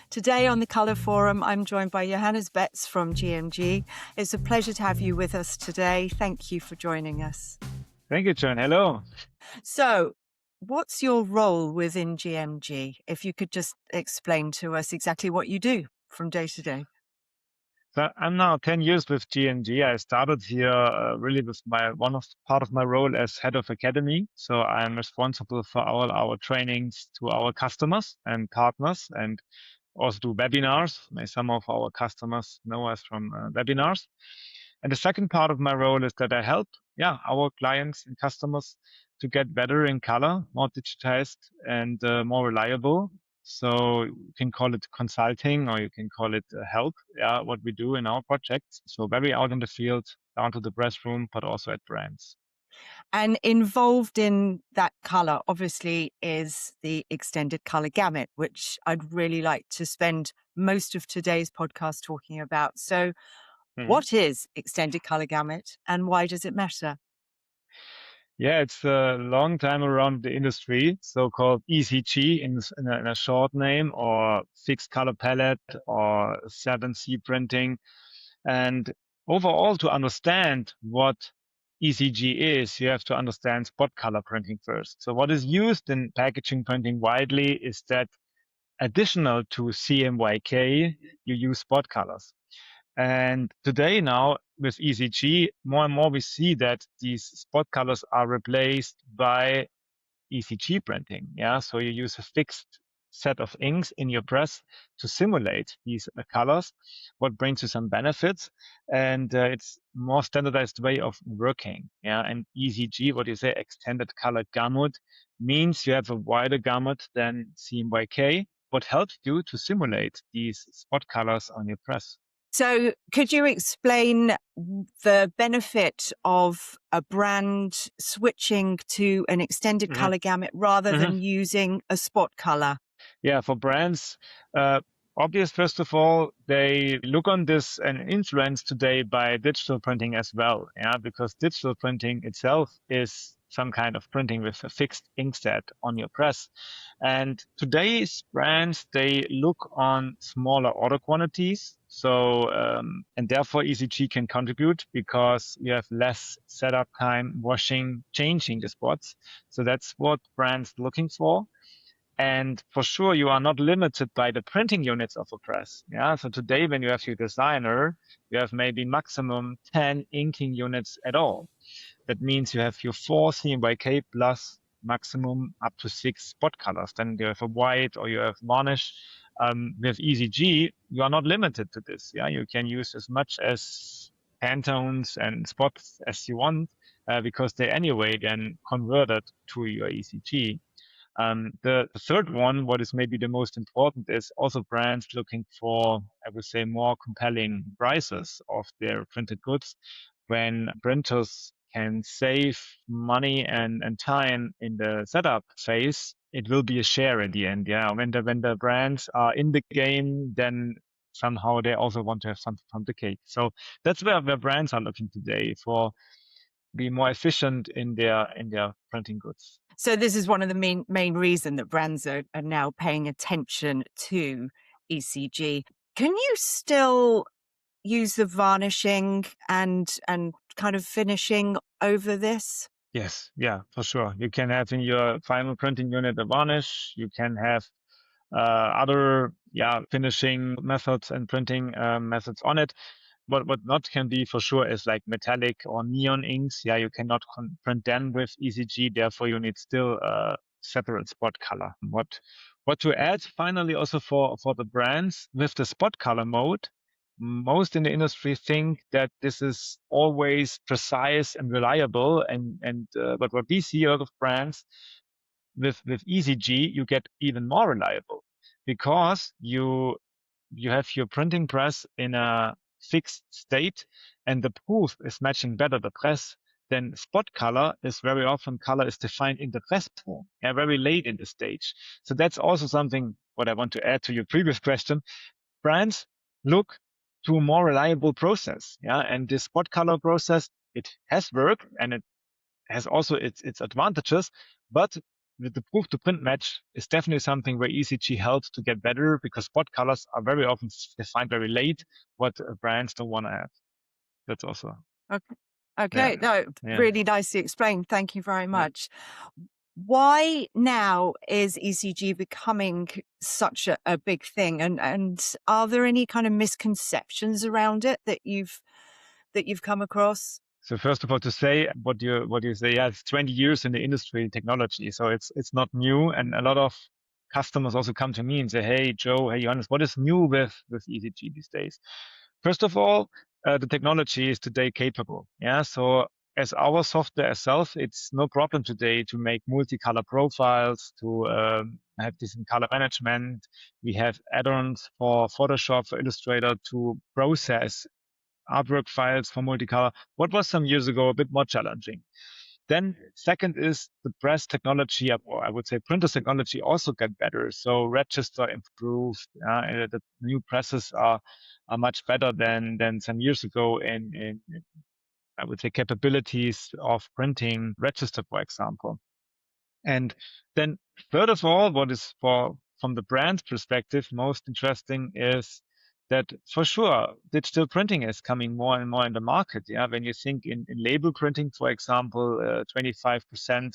Today on the Colour Forum, I'm joined by Johannes Betz from GMG. It's a pleasure to have you with us today. Thank you for joining us. Thank you, John. Hello. So, what's your role within GMG? If you could just explain to us exactly what you do from day to day. So I'm now 10 years with GMG. I started here really with part of my role as head of academy. So I'm responsible for all our trainings to our customers and partners, and also do webinars. Some of our customers know us from webinars. And the second part of my role is that I help, our clients and customers to get better in color, more digitized and more reliable. So you can call it consulting or you can call it help, what we do in our projects. So very out in the field, down to the press room, but also at brands. And involved in that colour, obviously, is the extended colour gamut, which I'd really like to spend most of today's podcast talking about. So, what is extended colour gamut and why does it matter? Yeah, it's a long time around the industry, so-called ECG in a short name, or fixed color palette, or 7C printing. And overall, to understand what ECG is, you have to understand spot color printing first. So what is used in packaging printing widely is that additional to CMYK, you use spot colors. And today now with ECG, more and more we see that these spot colors are replaced by ECG printing. Yeah, so you use a fixed set of inks in your press to simulate these colors, what brings you some benefits, and it's more standardized way of working. Yeah, and ECG, what you say, extended color gamut, means you have a wider gamut than CMYK, what helps you to simulate these spot colors on your press. So, could you explain the benefit of a brand switching to an extended colour gamut rather than using a spot colour? Yeah, for brands, obvious, first of all, they look on this and influenced today by digital printing as well. Yeah, because digital printing itself is some kind of printing with a fixed inkset on your press. And today's brands, they look on smaller order quantities. So, and therefore ECG can contribute because you have less setup time, washing, changing the spots. So that's what brands looking for. And for sure, you are not limited by the printing units of a press. Yeah. So today, when you have your designer, you have maybe maximum 10 inking units at all. That means you have your 4 CMYK plus maximum up to 6 spot colors. Then you have a white or you have varnish. With ECG, you are not limited to this. Yeah. You can use as much as Pantones and spots as you want, because they anyway then converted to your ECG. The third one, what is maybe the most important, is also brands looking for, I would say, more compelling prices of their printed goods. When printers can save money and time in the setup phase, it will be a share at the end. Yeah, when the brands are in the game, then somehow they also want to have something from the cake. So that's where brands are looking today for be more efficient in their printing goods. So this is one of the main reason that brands are now paying attention to ECG. Can you still use the varnishing and kind of finishing over this? Yes, yeah, for sure. You can have in your final printing unit a varnish. You can have other finishing methods and printing methods on it. But what not can be for sure is like metallic or neon inks. Yeah, you cannot print them with ECG. Therefore, you need still a separate spot color. What to add finally also for the brands with the spot color mode, most in the industry think that this is always precise and reliable. But what we see a lot of brands with ECG, you get even more reliable because you have your printing press in a fixed state and the proof is matching better the press. Then spot color is very often color is defined in the press form, very late in the stage. So that's also something what I want to add to your previous question. Brands look to a more reliable process. Yeah. And this spot color process, it has worked and it has also its advantages, but the proof to print match is definitely something where ECG helps to get better, because spot colors are very often defined very late, what brands don't want to have. That's also, Okay. yeah, Okay. No, yeah. really nicely explained. Thank you very Yeah. much. Why now is ECG becoming such a big thing? And are there any kind of misconceptions around it that you've come across? So first of all, to say what you say, yeah, it's 20 years in the industry technology, so it's not new, and a lot of customers also come to me and say, "Hey, Joe, hey, Johannes, what is new with ECG these days?" First of all, the technology is today capable. Yeah, so as our software itself, it's no problem today to make multicolor profiles, to have decent color management. We have add-ons for Photoshop, for Illustrator to process artwork files for multicolor. What was some years ago a bit more challenging. Then second is the press technology, or I would say printer technology, also got better. So register improved. The new presses are much better than some years ago in I would say capabilities of printing register, for example. And then third of all, what is from the brand perspective most interesting is that for sure digital printing is coming more and more in the market. Yeah, when you think in label printing, for example, 25%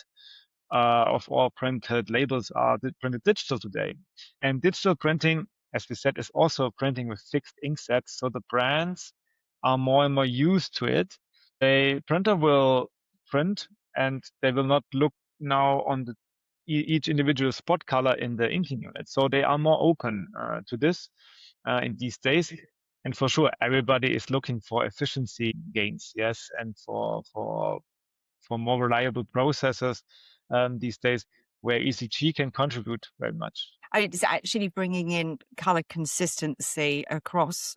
of all printed labels are printed digital today. And digital printing, as we said, is also printing with fixed ink sets. So the brands are more and more used to it. The printer will print and they will not look now on each individual spot color in the inking unit. So they are more open to this in these days. And for sure, everybody is looking for efficiency gains, yes, and for more reliable processors these days, where ECG can contribute very much. It's actually bringing in color consistency across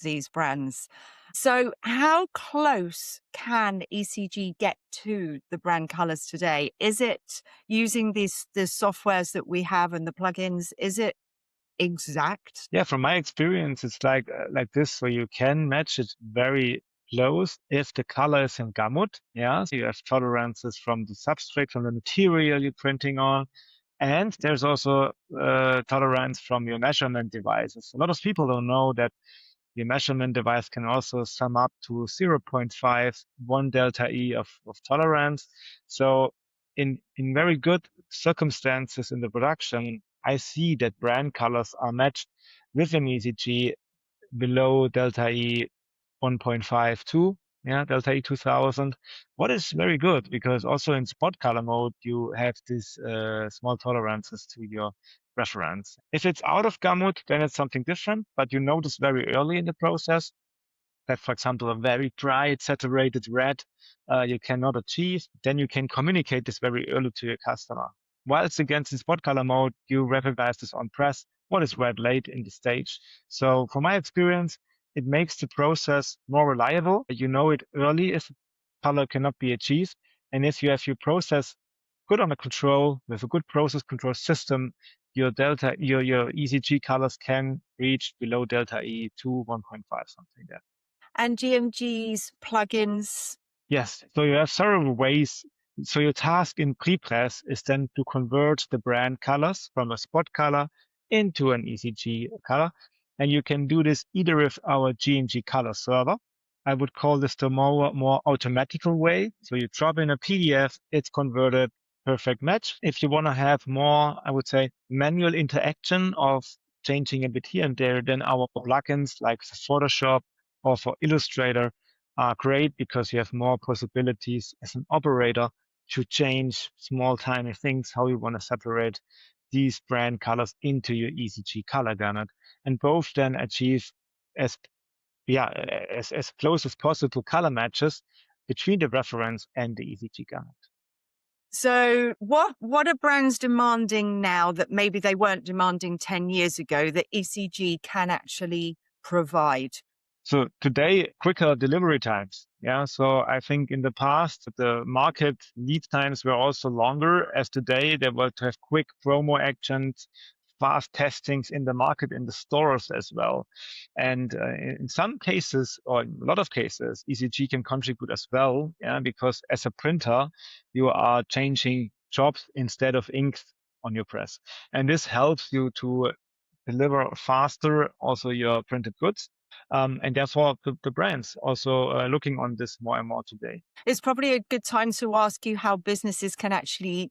these brands. So, how close can ECG get to the brand colors today? Is it using the softwares that we have and the plugins? Is it exact? Yeah, from my experience, it's like this. So you can match it very close if the color is in gamut. Yeah, so you have tolerances from the substrate, from the material you're printing on. And there's also tolerance from your measurement devices. A lot of people don't know that the measurement device can also sum up to 0.5, 1 delta E of tolerance. So in very good circumstances in the production, I see that brand colors are matched with an ECG below delta E 1.52, yeah, delta E 2000. What is very good, because also in spot color mode, you have these small tolerances to your reference. If it's out of gamut, then it's something different, but you notice very early in the process that, for example, a very bright saturated red you cannot achieve, then you can communicate this very early to your customer. While it's against in spot color mode, you recognize this on press, what is red late in the stage. So from my experience, it makes the process more reliable. You know it early if color cannot be achieved. And if you have your process good under control with a good process control system, your ECG colors can reach below delta E to 1.5, something like that. And GMG's plugins. Yes, so you have several ways. So your task in prepress is then to convert the brand colors from a spot color into an ECG color. And you can do this either with our GMG Color server. I would call this the more automatical way. So you drop in a PDF, it's converted, perfect match. If you want to have more, I would say, manual interaction of changing a bit here and there, then our plugins like for Photoshop or for Illustrator are great, because you have more possibilities as an operator to change small tiny things, how you want to separate these brand colors into your ECG color gamut, and both then achieve as yeah as close as possible color matches between the reference and the ECG gamut. So, what are brands demanding now that maybe they weren't demanding 10 years ago that ECG can actually provide? So today, quicker delivery times. Yeah. So I think in the past, the market lead times were also longer, as today they were to have quick promo actions, fast testings in the market, in the stores as well. And in some cases, or in a lot of cases, ECG can contribute as well. Yeah. Because as a printer, you are changing jobs instead of inks on your press. And this helps you to deliver faster also your printed goods. And therefore, the brands also looking on this more and more today. It's probably a good time to ask you how businesses can actually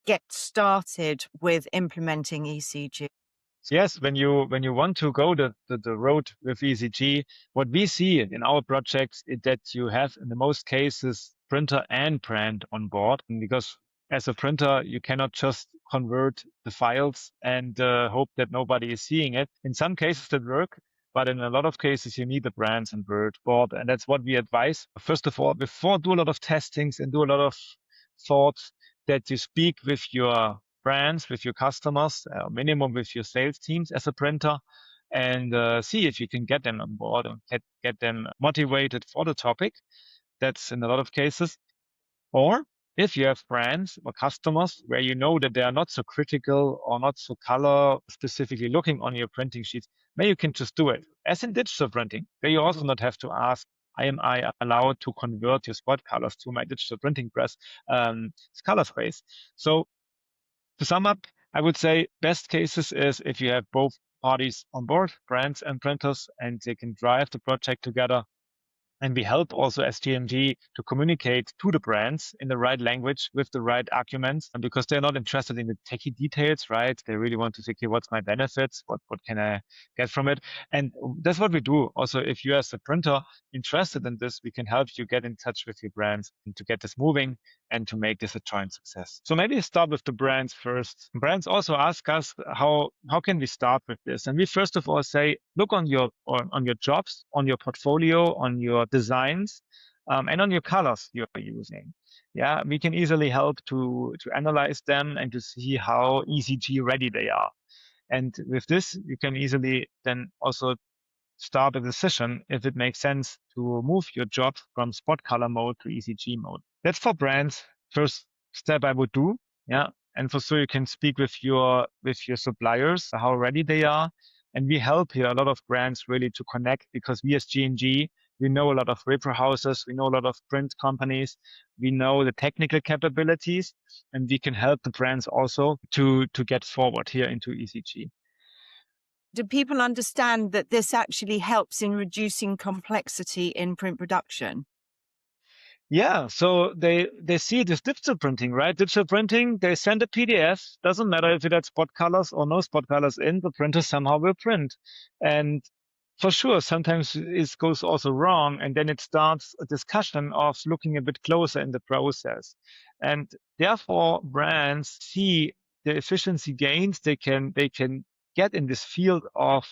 get started with implementing ECG. Yes, when you want to go the road with ECG, what we see in our projects is that you have in the most cases printer and brand on board, because as a printer you cannot just convert the files and hope that nobody is seeing it. In some cases that work, but in a lot of cases you need the brands and board, and that's what we advise. First of all, before do a lot of testings and do a lot of thoughts, that you speak with your brands, with your customers, minimum with your sales teams as a printer, and see if you can get them on board and get them motivated for the topic. That's in a lot of cases. Or if you have brands or customers where you know that they are not so critical or not so color specifically looking on your printing sheets, maybe you can just do it. As in digital printing, where you also not have to ask, am I allowed to convert your spot colors to my digital printing press color space? So to sum up, I would say best cases is if you have both parties on board, brands and printers, and they can drive the project together. And we help also as GMG to communicate to the brands in the right language with the right arguments, and because they're not interested in the techie details, right? They really want to say, okay, what's my benefits? What can I get from it? And that's what we do. Also, if you as a printer interested in this, we can help you get in touch with your brands and to get this moving and to make this a joint success. So maybe start with the brands first. Brands also ask us how can we start with this? And we first of all say, look on your jobs, on your portfolio, on your designs, and on your colors you're using. Yeah, we can easily help to analyze them and to see how ECG ready they are. And with this, you can easily then also start a decision if it makes sense to move your job from spot color mode to ECG mode. That's for brands. First step I would do. Yeah. And for sure you can speak with your suppliers, how ready they are. And we help here a lot of brands really to connect, because we as GMG, we know a lot of repro houses, we know a lot of print companies, we know the technical capabilities, and we can help the brands also to get forward here into ECG. Do people understand that this actually helps in reducing complexity in print production? Yeah, so they see it as digital printing, right? Digital printing, they send a PDF, doesn't matter if it had spot colors or no spot colors in, the printer somehow will print. And for sure, sometimes it goes also wrong, and then it starts a discussion of looking a bit closer in the process. And therefore, brands see the efficiency gains they can get in this field of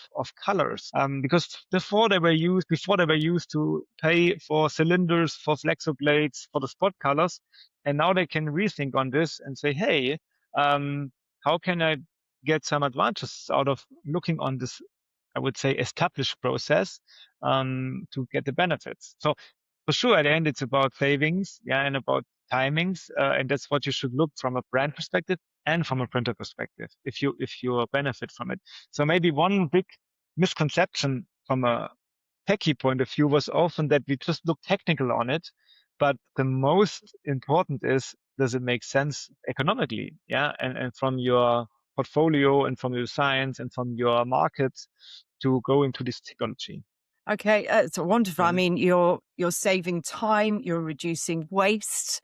colors, because before they were used to pay for cylinders, for flexo blades, for the spot colors, and now they can rethink on this and say, hey, how can I get some advantages out of looking on this, I would say, established process, to get the benefits. So for sure, at the end, it's about savings, yeah, and about timings, and that's what you should look from a brand perspective and from a printer perspective, if you benefit from it. So maybe one big misconception from a techie point of view was often that we just look technical on it, but the most important is, does it make sense economically? Yeah, and from your portfolio and from your science and from your market to go into this technology. Okay, it's wonderful. I And mean, you're saving time, you're reducing waste,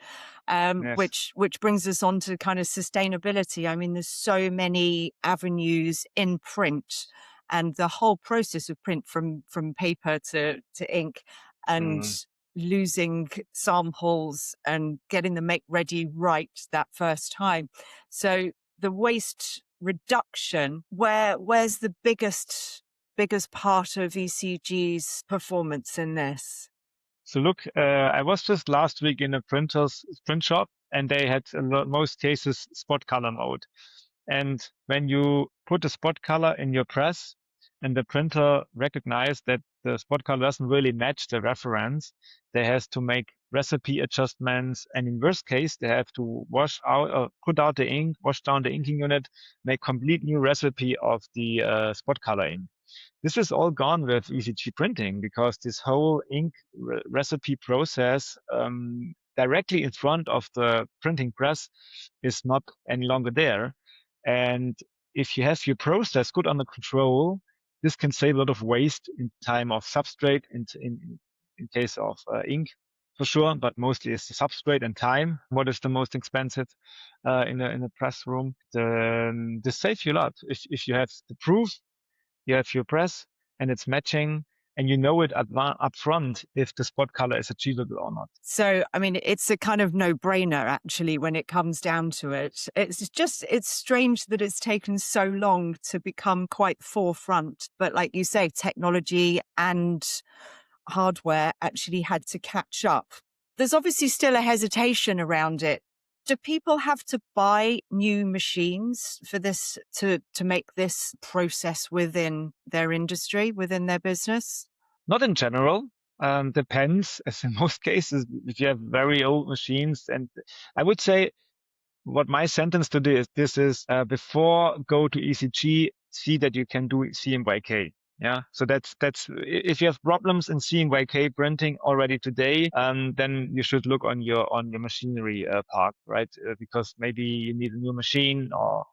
yes. which brings us on to kind of sustainability. I mean, there's so many avenues in print, and the whole process of print from paper to ink, and Mm. losing samples and getting the make ready right that first time. So the waste reduction, where's the biggest part of ECG's performance in this? So look, I was just last week in a print shop, and they had in most cases spot color mode. And when you put a spot color in your press and the printer recognized that the spot color doesn't really match the reference, they has to make recipe adjustments. And in worst case, they have to wash out, put out the ink, wash down the inking unit, make complete new recipe of the spot color ink. This is all gone with ECG printing, because this whole ink recipe process directly in front of the printing press is not any longer there. And if you have your process good under control, this can save a lot of waste in time of substrate in case of ink for sure, but mostly it's the substrate and time. What is the most expensive in a press room? This saves you a lot. If you have the proof, you have your press and it's matching, and you know it up front if the spot color is achievable or not. So, I mean, it's a kind of no-brainer, actually, when it comes down to it. It's strange that it's taken so long to become quite forefront. But like you say, technology and hardware actually had to catch up. There's obviously still a hesitation around it. Do people have to buy new machines for this to make this process within their industry, within their business? Not in general. Depends, as in most cases, if you have very old machines. And I would say what my sentence to this is before go to ECG, see that you can do CMYK. Yeah, so that's if you have problems in CMYK printing already today, then you should look on your machinery park, right? Because maybe you need a new machine or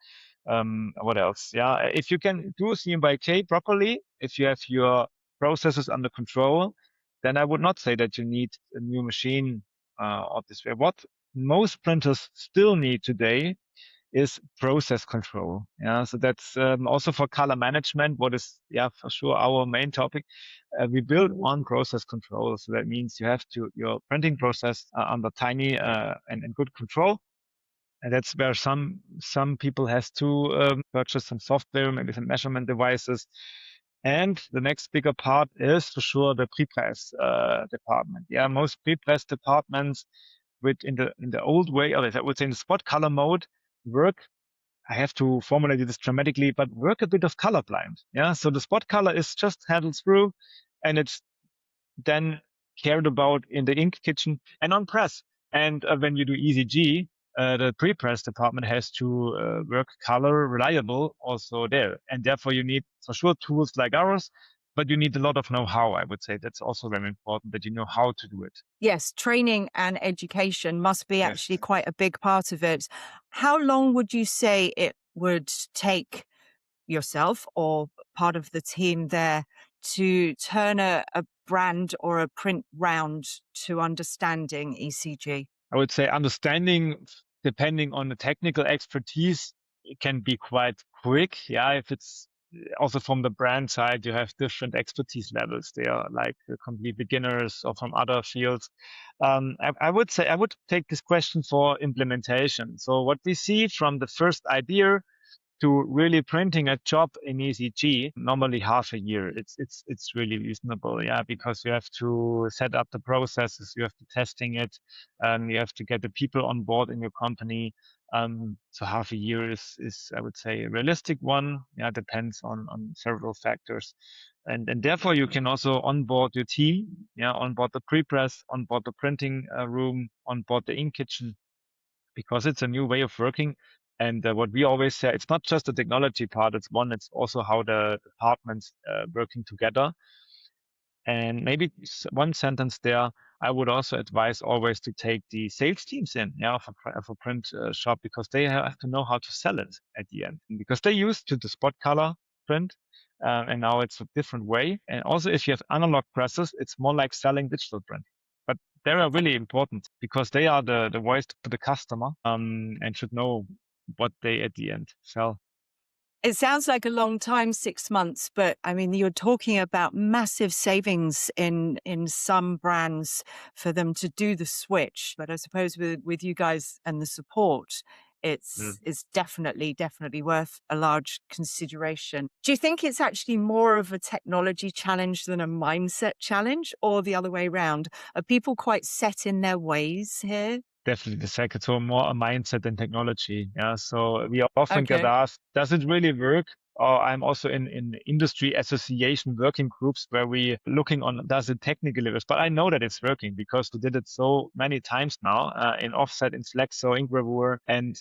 what else? Yeah, if you can do CMYK properly, if you have your processes under control, then I would not say that you need a new machine or this way. What most printers still need today is process control. Yeah, so that's also for color management. What is for sure our main topic. We build on process control, so that means you have your printing process under tiny and good control. And that's where some people has to purchase some software, maybe some measurement devices. And the next bigger part is for sure the pre-press department. Yeah, most pre-press departments in the old way, or I would say in the spot color mode, work. I have to formulate this dramatically, but work a bit of colorblind. Yeah, so the spot color is just handled through, and it's then cared about in the ink kitchen and on press. And when you do ECG, the pre-press department has to work color reliable also there. And therefore you need for sure tools like ours, but you need a lot of know-how. I would say that's also very important that you know how to do it. Yes, training and education must be Yes. actually quite a big part of it. How long would you say it would take yourself or part of the team there to turn a brand or a print round to understanding ECG? I would say understanding, depending on the technical expertise, it can be quite quick. Yeah, if it's also from the brand side, you have different expertise levels. They are like complete beginners or from other fields. I would say I would take this question for implementation. So what we see from the first idea to really printing a job in ECG, normally half a year. It's really reasonable, yeah, because you have to set up the processes, you have to testing it, you have to get the people on board in your company. So half a year is I would say a realistic one. Yeah, depends on several factors. And therefore you can also onboard your team, yeah, onboard the pre-press, onboard the printing room, onboard the ink kitchen, because it's a new way of working. And what we always say, it's not just the technology part. It's also how the departments working together. And maybe one sentence there, I would also advise always to take the sales teams in, yeah, for print shop, because they have to know how to sell it at the end, because they used to the spot color print, and now it's a different way. And also, if you have analog presses, it's more like selling digital print. But they are really important because they are the voice to the customer, and should know what they at the end sell. It sounds like a long time, 6 months, but I mean, you're talking about massive savings in some brands for them to do the switch. But I suppose with you guys and the support, it's definitely worth a large consideration. Do you think it's actually more of a technology challenge than a mindset challenge, or the other way around? Are people quite set in their ways here? Definitely the second, so more a mindset than technology. Yeah. So we often get Okay. asked, does it really work? Or I'm also in industry association working groups where we looking on, does it technically work? But I know that it's working because we did it so many times now in offset, in Flexo, in Gravure. And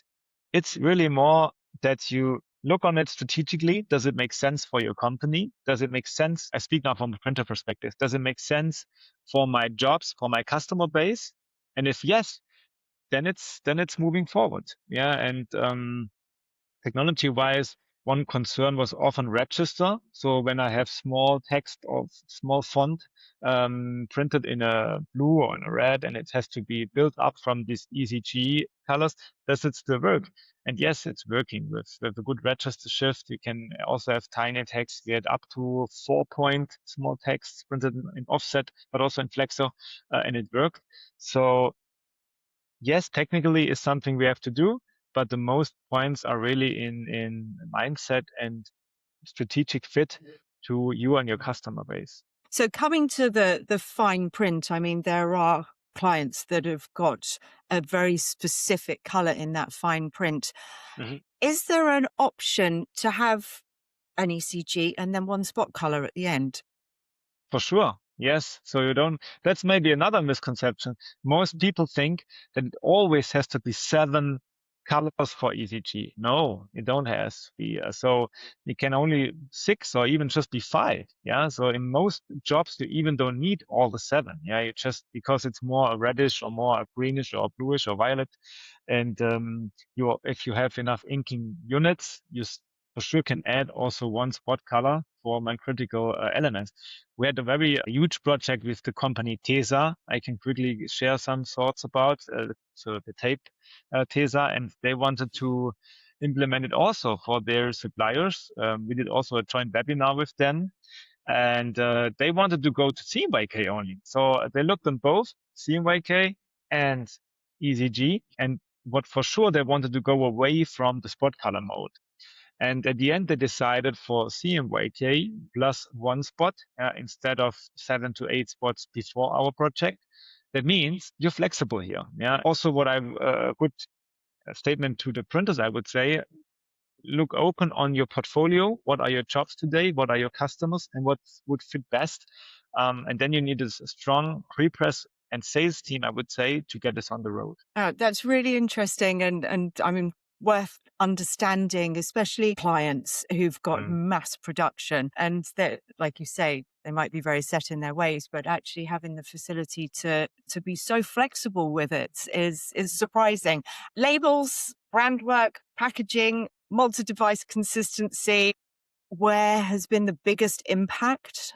it's really more that you look on it strategically. Does it make sense for your company? Does it make sense? I speak now from a printer perspective. Does it make sense for my jobs, for my customer base? And if yes, then it's moving forward. Yeah. And technology wise, one concern was often register. So when I have small text or small font printed in a blue or in a red, and it has to be built up from these ECG colors, does it still work? And yes, it's working with a good register shift. You can also have tiny text. We had up to 4-point small text printed in offset, but also in flexo, and it worked. So yes, technically is something we have to do, but the most points are really in mindset and strategic fit to you and your customer base. So coming to the fine print, I mean, there are clients that have got a very specific color in that fine print. Mhm. Is there an option to have an ECG and then one spot color at the end? For sure. Yes. So you don't, that's maybe another misconception. Most people think that it always has to be 7 colors for ECG. No, it don't has to be. So it can only 6 or even just be 5. Yeah. So in most jobs, you even don't need all the 7. Yeah. You just, because it's more a reddish or more a greenish or bluish or violet. And if you have enough inking units, for sure can add also one spot color for my critical elements. We had a very huge project with the company Tesa. I can quickly share some thoughts about so the tape Tesa, and they wanted to implement it also for their suppliers. We did also a joint webinar with them, and they wanted to go to CMYK only. So they looked on both CMYK and ECG, and what for sure they wanted to go away from the spot color mode. And at the end, they decided for CMYK plus 1 spot instead of 7 to 8 spots before our project. That means you're flexible here. Yeah. Also, what I'm a good statement to the printers, I would say, look open on your portfolio. What are your jobs today? What are your customers? And what would fit best? And then you need a strong pre-press and sales team, I would say, to get this on the road. That's really interesting, and I mean, worth understanding, especially clients who've got Mm. mass production and that, like you say, they might be very set in their ways, but actually having the facility to be so flexible with it is surprising. Labels, brand work, packaging, multi-device consistency. Where has been the biggest impact?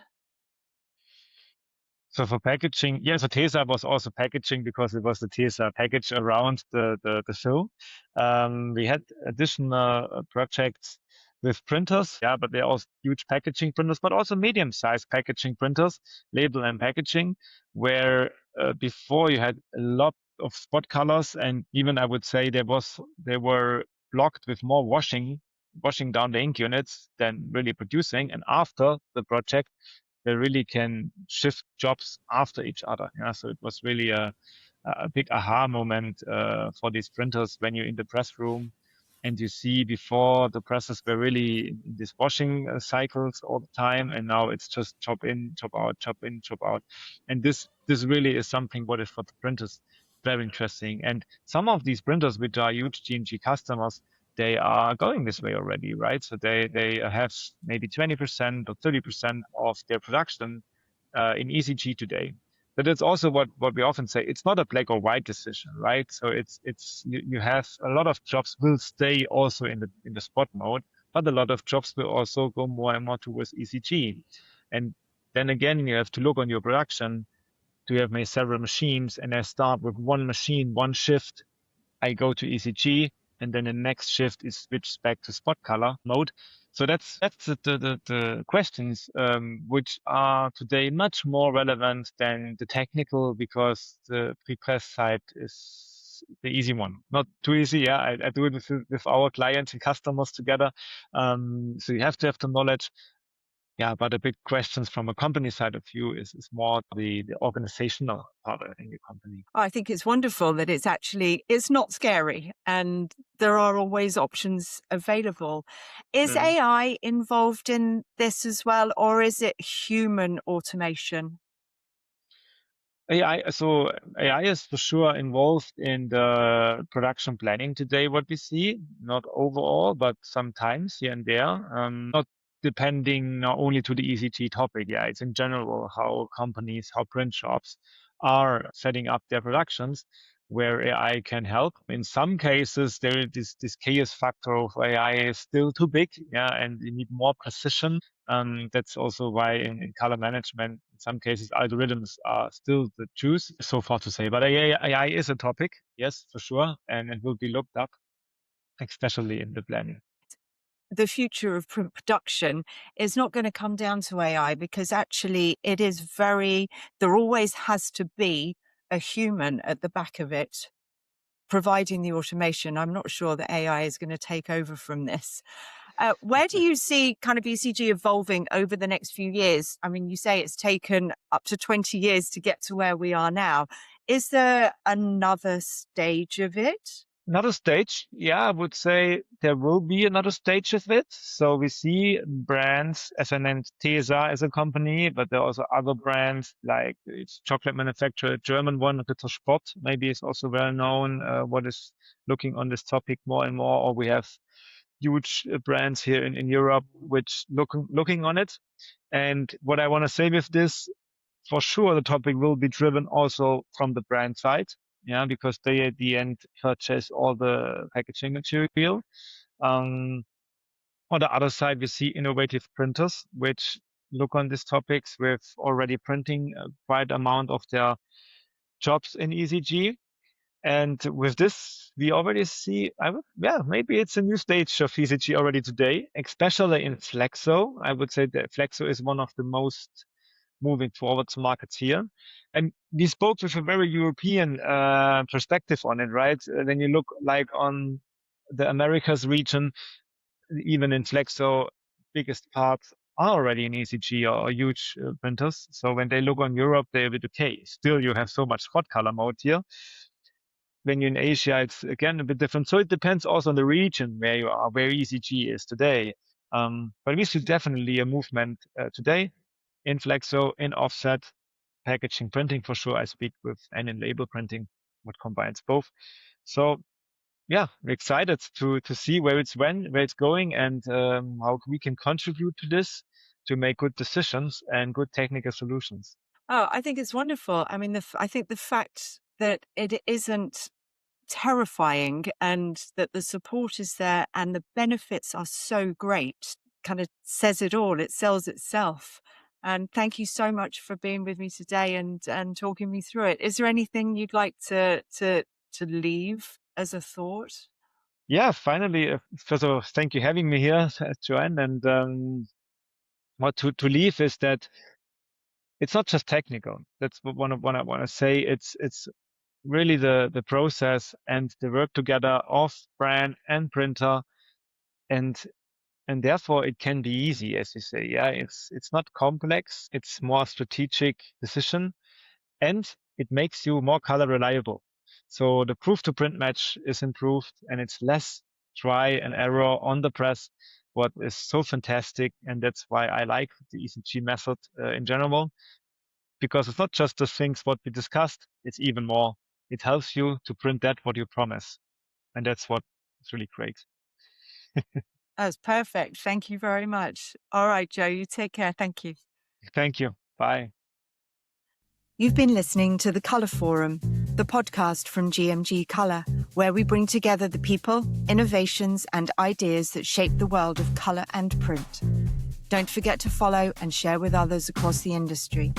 So for packaging, yeah, so Tesa was also packaging because it was the Tesa package around the show. We had additional projects with printers, yeah, but they're also huge packaging printers, but also medium-sized packaging printers, label and packaging, where before you had a lot of spot colors, and even I would say they were blocked with more washing down the ink units than really producing. And after the project, they really can shift jobs after each other. Yeah, so it was really a big aha moment for these printers when you're in the press room and you see before the presses were really in these washing cycles all the time, and now it's just chop in, chop out, chop in, chop out, and this really is something what is for the printers very interesting. And some of these printers, which are huge GMG customers, they are going this way already, right? So they have maybe 20% or 30% of their production in ECG today. But it's also what we often say. It's not a black or white decision, right? So you have a lot of jobs will stay also in the spot mode, but a lot of jobs will also go more and more towards ECG. And then again, you have to look on your production. Do you have maybe several machines, and I start with one machine, one shift, I go to ECG, and then the next shift is switched back to spot color mode. So that's the questions which are today much more relevant than the technical, because the pre-press side is the easy one. Not too easy, yeah. I do it with our clients and customers together. So you have to have the knowledge. Yeah, but the big questions from a company side of view is more the organizational part in the company. I think it's wonderful that it's not scary and there are always options available. Is Mhm. AI involved in this as well, or is it human automation? So AI is for sure involved in the production planning today, what we see, not overall, but sometimes here and there. Not depending not only to the ECG topic. Yeah, it's in general how companies, how print shops are setting up their productions where AI can help. In some cases, there is this chaos factor of AI is still too big, and you need more precision. That's also why in color management, in some cases, algorithms are still the choice, so far to say. But AI is a topic, yes, for sure, and it will be looked up, especially in the planning. The future of print production is not going to come down to AI, because actually there always has to be a human at the back of it providing the automation. I'm not sure that AI is going to take over from this. Where do you see kind of ECG evolving over the next few years? I mean, you say it's taken up to 20 years to get to where we are now. Is there another stage of it? Another stage, I would say there will be another stage of it. So we see brands, as I named Tesa as a company, but there are also other brands like it's chocolate manufacturer, German one, Ritter Sport, maybe is also well known, what is looking on this topic more and more. Or we have huge brands here in Europe which looking on it. And what I want to say with this, for sure, the topic will be driven also from the brand side. Because they at the end purchase all the packaging material. On the other side, we see innovative printers, which look on these topics with already printing a quite amount of their jobs in ECG. And with this, we already see, maybe it's a new stage of ECG already today, especially in Flexo. I would say that Flexo is one of the most moving forward to markets here. And we spoke with a very European perspective on it, right? When you look like on the Americas region, even in Flexo, biggest parts are already in ECG or huge printers. So when they look on Europe, they're a bit okay. Still, you have so much hot color mode here. When you're in Asia, it's again a bit different. So it depends also on the region where you are, where ECG is today. But we see definitely a movement today in Flexo, in offset, packaging, printing for sure. I speak with, and in label printing, what combines both. So we're excited to see where it's going, and how we can contribute to this to make good decisions and good technical solutions. Oh, I think it's wonderful. I mean, I think the fact that it isn't terrifying and that the support is there and the benefits are so great kind of says it all. It sells itself. And thank you so much for being with me today and talking me through it. Is there anything you'd like to leave as a thought? Finally, first of all, thank you for having me here, Joanne. And what to leave is that it's not just technical. That's what I want to say. It's really the process and the work together of brand and printer, and therefore it can be easy, as you say. It's not complex. It's more strategic decision, and it makes you more color reliable. So the proof to print match is improved, and it's less try and error on the press, what is so fantastic. And that's why I like the ECG method in general, because it's not just the things what we discussed, it's even more. It helps you to print that what you promise. And that's what is really great. That's perfect. Thank you very much. All right, Joe, you take care. Thank you. Thank you. Bye. You've been listening to the Colour Forum, the podcast from GMG Color, where we bring together the people, innovations, and ideas that shape the world of colour and print. Don't forget to follow and share with others across the industry.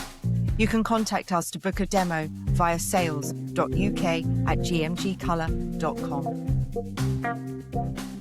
You can contact us to book a demo via sales.uk@gmgcolor.com.